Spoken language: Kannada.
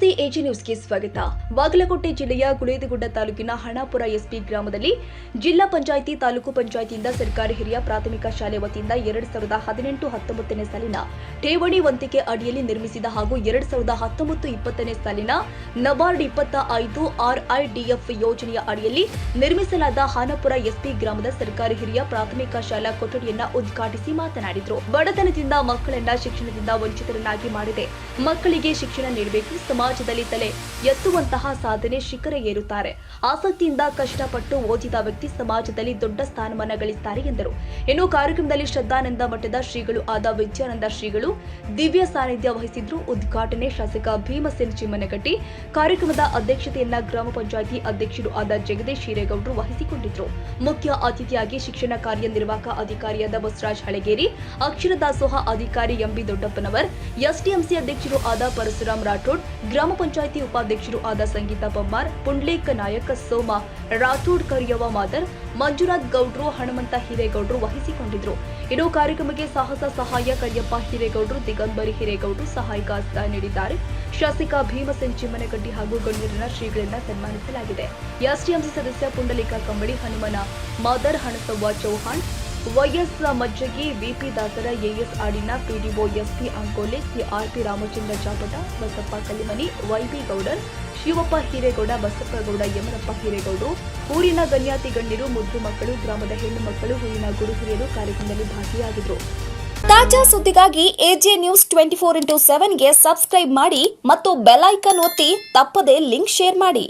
ನಮಸ್ತೆ, ಎಜಿ ನ್ಯೂಸ್ಗೆ ಸ್ವಾಗತ. ಬಾಗಲಕೋಟೆ ಜಿಲ್ಲೆಯ ಗುಳೇದಗುಡ್ಡ ತಾಲೂಕಿನ ಹಣಾಪುರ ಎಸ್ಪಿ ಗ್ರಾಮದಲ್ಲಿ ಜಿಲ್ಲಾ ಪಂಚಾಯಿತಿ ತಾಲೂಕು ಪಂಚಾಯಿತಿಯಿಂದ ಸರ್ಕಾರಿ ಹಿರಿಯ ಪ್ರಾಥಮಿಕ ಶಾಲೆ ವತಿಯಿಂದ 2018-19ನೇ ಸಾಲಿನ ಠೇವಣಿ ವಂತಿಕೆ ಅಡಿಯಲ್ಲಿ ನಿರ್ಮಿಸಿದ ಹಾಗೂ 2019-20ನೇ ಸಾಲಿನ ನಬಾರ್ಡ್ 25 RIDF ಯೋಜನೆಯ ಅಡಿಯಲ್ಲಿ ನಿರ್ಮಿಸಲಾದ ಹಣಾಪುರ ಎಸ್ಪಿ ಗ್ರಾಮದ ಸರ್ಕಾರಿ ಹಿರಿಯ ಪ್ರಾಥಮಿಕ ಶಾಲಾ ಕೊಠಡಿಯನ್ನ ಉದ್ಘಾಟಿಸಿ ಮಾತನಾಡಿದರು. ಬಡತನದಿಂದ ಮಕ್ಕಳನ್ನ ಶಿಕ್ಷಣದಿಂದ ವಂಚಿತರನ್ನಾಗಿ ಮಾಡಿದೆ. ಮಕ್ಕಳಿಗೆ ಶಿಕ್ಷಣ ನೀಡಬೇಕು, ಸಮಾಜದಲ್ಲಿ ತಲೆ ಎತ್ತುವಂತಹ ಸಾಧನೆ ಶಿಖರ ಏರುತ್ತಾರೆ. ಆಸಕ್ತಿಯಿಂದ ಕಷ್ಟಪಟ್ಟು ಓದಿದ ವ್ಯಕ್ತಿ ಸಮಾಜದಲ್ಲಿ ದೊಡ್ಡ ಸ್ಥಾನಮಾನ ಗಳಿಸುತ್ತಾರೆ ಎಂದರು. ಇನ್ನು ಕಾರ್ಯಕ್ರಮದಲ್ಲಿ ಶ್ರದ್ಧಾನಂದ ಮಠದ ಶ್ರೀಗಳು ಆದ ವಿದ್ಯಾನಂದ ಶ್ರೀಗಳು ದಿವ್ಯ ಸಾನ್ನಿಧ್ಯ ವಹಿಸಿದ್ರು. ಉದ್ಘಾಟನೆ ಶಾಸಕ ಭೀಮಸೇನ್ ಚಿಮ್ಮನಗಟ್ಟಿ, ಕಾರ್ಯಕ್ರಮದ ಅಧ್ಯಕ್ಷತೆಯನ್ನ ಗ್ರಾಮ ಪಂಚಾಯಿತಿ ಅಧ್ಯಕ್ಷರು ಆದ ಜಗದೀಶ್ ಹಿರೇಗೌಡರು ವಹಿಸಿಕೊಂಡಿದ್ರು. ಮುಖ್ಯ ಅತಿಥಿಯಾಗಿ ಶಿಕ್ಷಣ ಕಾರ್ಯನಿರ್ವಾಹಕ ಅಧಿಕಾರಿಯಾದ ಬಸವರಾಜ್ ಹಳಗೇರಿ, ಅಕ್ಷರ ದಾಸೋಹ ಅಧಿಕಾರಿ ಎಂಬಿ ದೊಡ್ಡಪ್ಪನವರ್, ಎಸ್ಟಿಎಂಸಿ ಅಧ್ಯಕ್ಷರು ಆದ ಪರಶುರಾಮ್ ರಾಠೋಡ್, ಗ್ರಾಮ ಪಂಚಾಯಿತಿ ಉಪಾಧ್ಯಕ್ಷರು ಆದ ಸಂಗೀತಾ ಪಮ್ಮಾರ್, ಪುಂಡ್ಲೇಕ್ ನಾಯಕ್, ಸೋಮ ರಾಠೋಡ್, ಕರಿಯವ್ವ ಮಾದರ್, ಮಂಜುನಾಥ್ ಗೌಡ್ರು, ಹನುಮಂತ ಹಿರೇಗೌಡರು ವಹಿಸಿಕೊಂಡಿದ್ರು. ಇನ್ನು ಕಾರ್ಯಕ್ರಮಕ್ಕೆ ಸಾಹಸ ಸಹಾಯ ಕರಿಯಪ್ಪ ಹಿರೇಗೌಡರು, ದಿಗಂಬರಿ ಹಿರೇಗೌಡರು ಸಹಾಯಕ ಹಸ್ತ ನೀಡಿದ್ದಾರೆ. ಶಾಸಕ ಭೀಮಸೇನ್ ಚಿಮ್ಮನಗಟ್ಟಿ ಹಾಗೂ ಗಣ್ಯರನ್ನ ಶ್ರೀಗಳನ್ನ ಸನ್ಮಾನಿಸಲಾಗಿದೆ. ಎಸ್ಟಿಎಂಸಿ ಸದಸ್ಯ Pundalika Kambali, Hanumana Madar, Hanasavva Chauhan, YS Majjagi, VP Dasara, AS Adina, PDO SP Ankole, CRP Ramachandra Japata, Basappa Kallimani, YB Gowdar, Shivappa Hiregowda, Basappagowda, Yamanappa ಹಿರೇಗೌಡರು, ಊರಿನ ಗಣ್ಯಾತಿ ಗಣ್ಯರು, ಮುದ್ದು ಮಕ್ಕಳು, ಗ್ರಾಮದ ಹೆಣ್ಣು ಮಕ್ಕಳು, ಊರಿನ ಗುರು ಹಿರಿಯರು ಕಾರ್ಯಕ್ರಮದಲ್ಲಿ ಭಾಗಿಯಾಗಿದ್ದರು. ತಾಜಾ ಸುದ್ದಿಗಾಗಿ ಎಜೆ ನ್ಯೂಸ್ 24x7ಗೆ ಸಬ್ಸ್ಕ್ರೈಬ್ ಮಾಡಿ ಮತ್ತು ಬೆಲ್ ಐಕಾನ್ ಒತ್ತಿ ತಪ್ಪದೇ ಲಿಂಕ್ ಶೇರ್ ಮಾಡಿ.